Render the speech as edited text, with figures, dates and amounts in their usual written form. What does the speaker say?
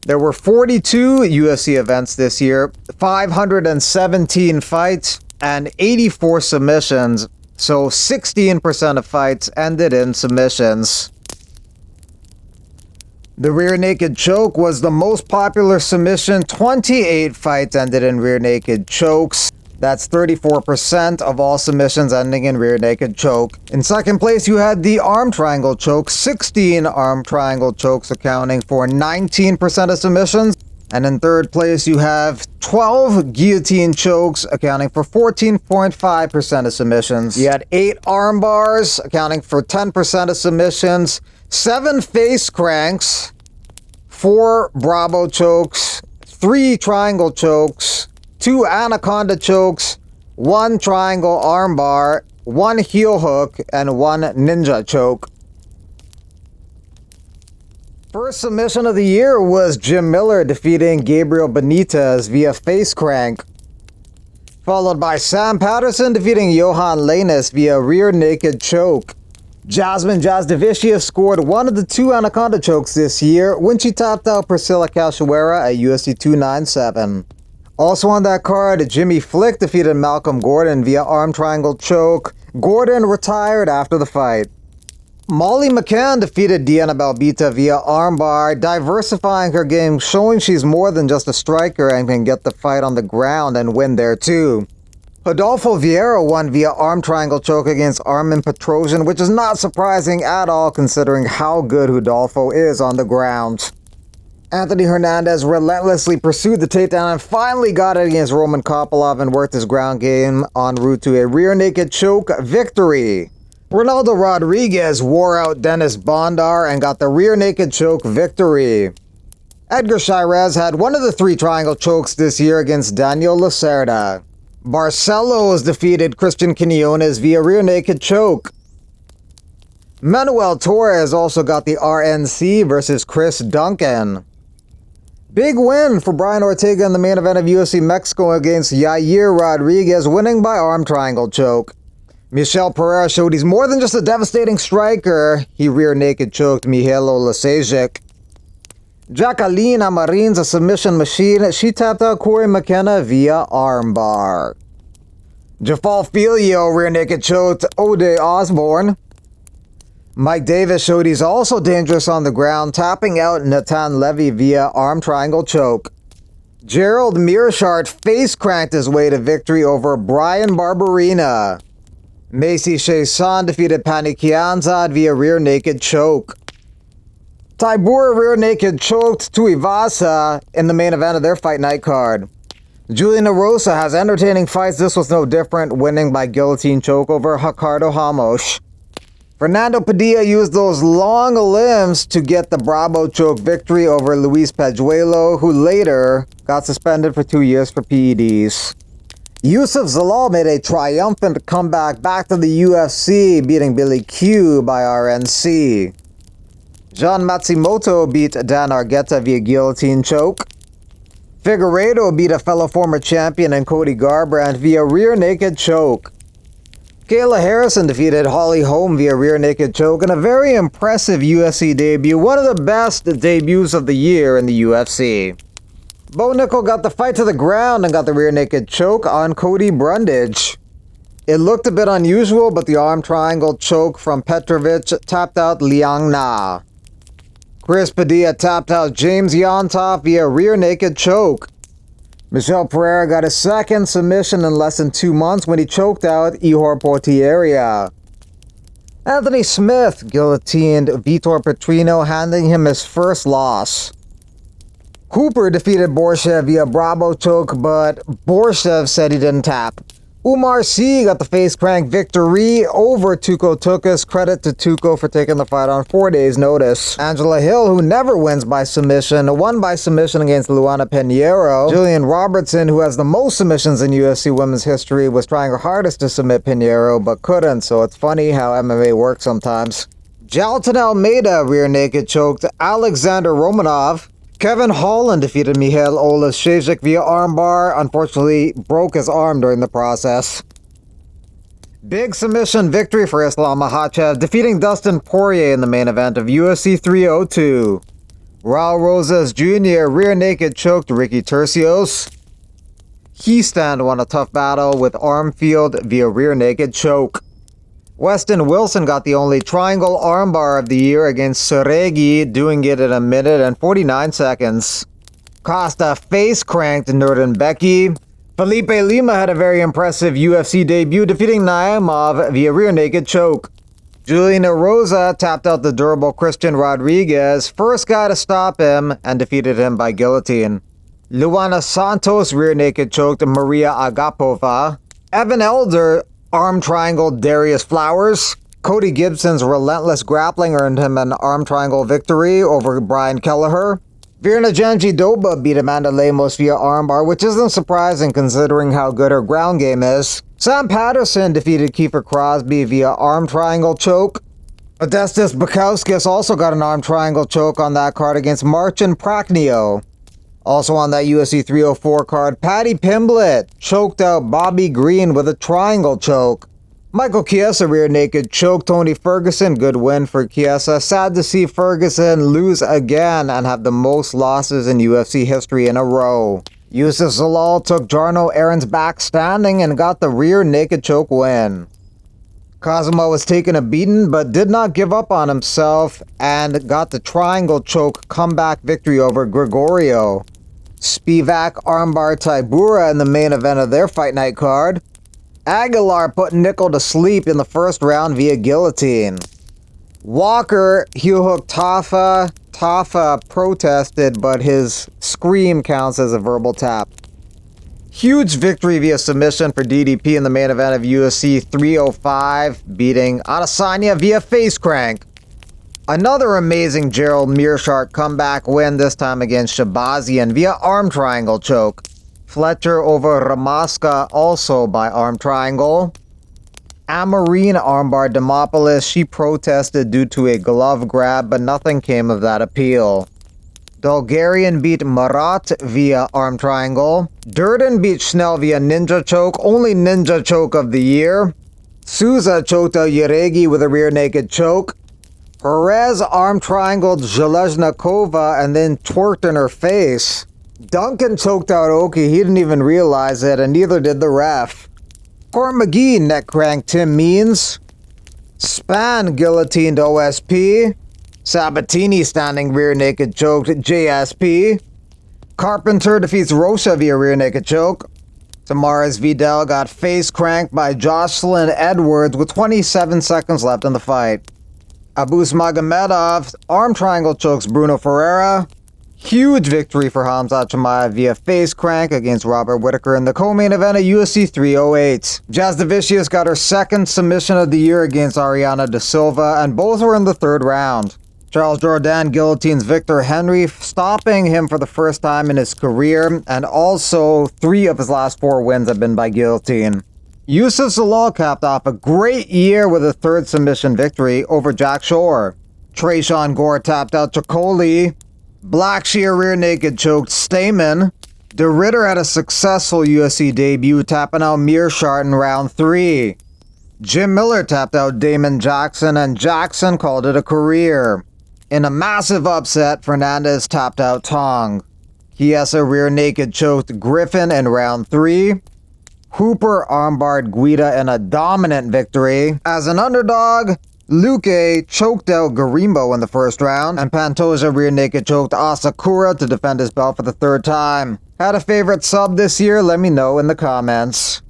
There were 42 UFC events this year, 517 fights, and 84 submissions, so 16% of fights ended in submissions. The rear naked choke was the most popular submission. 28 fights ended in rear naked chokes. That's 34% of all submissions ending in rear naked choke. In second place, you had the arm triangle choke. 16 arm triangle chokes accounting for 19% of submissions. And in third place, you have 12 guillotine chokes accounting for 14.5% of submissions. You had 8 arm bars accounting for 10% of submissions. 7 face cranks, 4 brabo chokes, 3 triangle chokes, 2 anaconda chokes, 1 triangle armbar, 1 heel hook, and 1 ninja choke. First submission of the year was Jim Miller defeating Gabriel Benítez via face crank, followed by Sam Patterson defeating Yohan Lainesse via rear naked choke. Jasmine Jasudavicius scored one of the 2 anaconda chokes this year when she tapped out Priscila Cachoeira at UFC 297. Also on that card, Jimmy Flick defeated Malcolm Gordon via arm triangle choke. Gordon retired after the fight. Molly McCann defeated Diana Belbiţă via armbar, diversifying her game, showing she's more than just a striker and can get the fight on the ground and win there too. Rodolfo Vieira won via arm triangle choke against Armen Petrosyan, which is not surprising at all considering how good Rodolfo is on the ground. Anthony Hernandez relentlessly pursued the takedown and finally got it against Roman Kopylov and worked his ground game en route to a rear naked choke victory. Ronaldo Rodríguez wore out Dennis Bondar and got the rear naked choke victory. Edgar Chairez had one of the 3 triangle chokes this year against Daniel Lacerda. Barcelos defeated Christian Quinones via rear naked choke. Manuel Torres also got the RNC versus Chris Duncan. Big win for Brian Ortega in the main event of UFC Mexico against Yair Rodriguez, winning by arm triangle choke. Michel Pereira showed he's more than just a devastating striker. He rear naked choked Mihailo Lasejic. Jacqueline Amarin's a submission machine. She tapped out Corey McKenna via armbar. Jafal Filio rear naked choked Ode Osborne. Mike Davis showed he's also dangerous on the ground, tapping out Natan Levy via arm triangle choke. Gerald Mearshart face cranked his way to victory over Brian Barberina. Macy Chiasson defeated Pani Kianzad via rear naked choke. Tybura rear naked choked Tuivasa in the main event of their fight night card. Julian Rosa has entertaining fights. This was no different, winning by guillotine choke over Ricardo Ramos. Fernando Padilla used those long limbs to get the brabo choke victory over Luis Pejuelo, who later got suspended for 2 years for PEDs. Yusuf Zalal made a triumphant comeback back to the UFC, beating Billy Q by RNC. John Matsumoto beat Dan Argueta via guillotine choke. Figueiredo beat a fellow former champion and Cody Garbrandt via rear naked choke. Kayla Harrison defeated Holly Holm via rear naked choke in a very impressive UFC debut, one of the best debuts of the year in the UFC. Bo Nickel got the fight to the ground and got the rear naked choke on Cody Brundage. It looked a bit unusual, but the arm triangle choke from Petrovic tapped out Liang Na. Chris Padilla tapped out James Yontov via rear naked choke. Michel Pereira got his second submission in less than 2 months when he choked out Ihor Portieria. Anthony Smith guillotined Vitor Petrino, handing him his first loss. Cooper defeated Borshev via brabo choke, but Borshev said he didn't tap. Umar Sy got the face crank victory over Tuco Tukas. Credit to Tuco for taking the fight on 4 days' notice. Angela Hill, who never wins by submission, won by submission against Luana Pinheiro. Jillian Robertson, who has the most submissions in UFC women's history, was trying her hardest to submit Pinheiro, but couldn't, so it's funny how MMA works sometimes. Jalton Almeida rear naked choked Alexander Romanov. Kevin Holland defeated Mihail Oleksiejczuk via armbar, unfortunately broke his arm during the process. Big submission victory for Islam Makhachev, defeating Dustin Poirier in the main event of UFC 302. Raul Rosas Jr. rear naked choked Ricky Tercios. Heastand won a tough battle with Armfield via rear naked choke. Weston Wilson got the only triangle armbar of the year against Seregi, doing it in 1 minute and 49 seconds. Costa face cranked Nurdan Becky. Felipe Lima had a very impressive UFC debut, defeating Naimov via rear naked choke. Julian Rosa tapped out the durable Christian Rodriguez, first guy to stop him, and defeated him by guillotine. Luana Santos rear naked choked Maria Agapova. Evan Elder arm triangle Darius Flowers. Cody Gibson's relentless grappling earned him an arm triangle victory over Brian Kelleher. Virna Janjidoba beat Amanda Lemos via armbar, which isn't surprising considering how good her ground game is. Sam Patterson defeated Kiefer Crosby via arm triangle choke. Modestas Bukowskis also got an arm triangle choke on that card against Marcin Prachnio. Also on that UFC 304 card, Paddy Pimblett choked out Bobby Green with a triangle choke. Michael Chiesa rear naked choked Tony Ferguson. Good win for Chiesa. Sad to see Ferguson lose again and have the most losses in UFC history in a row. Yusuf Zalal took Jarno Aaron's back standing and got the rear naked choke win. Kazuma was taking a beating but did not give up on himself and got the triangle choke comeback victory over Gregorio. Spivak armbar Tybura in the main event of their fight night card. Aguilar put Nickel to sleep in the first round via guillotine. Walker heel hooked Tafa. Tafa protested, but his scream counts as a verbal tap. Huge victory via submission for DDP in the main event of UFC 305, beating Adesanya via face crank. Another amazing Gerald Meerschaert comeback win, this time against Shabazian via arm triangle choke. Fletcher over Ramaska also by arm triangle. Amarine armbar Demopoulos. She protested due to a glove grab, but nothing came of that appeal. Bulgarian beat Marat via arm triangle. Durden beat Schnell via ninja choke, only ninja choke of the year. Souza choked out Yeregi with a rear naked choke. Perez arm triangled Zhelezhnakova and then twerked in her face. Duncan choked out Oki, he didn't even realize it, and neither did the ref. Court McGee neck cranked Tim Means. Span guillotined OSP. Sabatini standing rear naked choked JSP. Carpenter defeats Rocha via rear naked choke. Tamaris Vidal got face cranked by Jocelyn Edwards with 27 seconds left in the fight. Abus Magomedov arm triangle chokes Bruno Ferreira. Huge victory for Hamzat Chimaev via face crank against Robert Whittaker in the co-main event of UFC 308. Jasudavicius got her second submission of the year against Ariana De Silva, and both were in the third round. Charles Jourdain guillotines Victor Henry, stopping him for the first time in his career, and also 3 of his last 4 wins have been by guillotine. Yusuf Zalal capped off a great year with a third submission victory over Jack Shore. Trayshawn Gore tapped out Chacoli. Blackshear rear naked choked Stamen. De Ritter had a successful UFC debut, tapping out Meerschaert in round 3. Jim Miller tapped out Damon Jackson, and Jackson called it a career. In a massive upset, Hernandez tapped out Tong. Chiesa rear naked choked Griffin in round 3. Hooper armbarred Guida in a dominant victory. As an underdog, Luque choked out Garimbo in the first round, and Pantoja rear naked choked Asakura to defend his belt for the third time. Had a favorite sub this year? Let me know in the comments.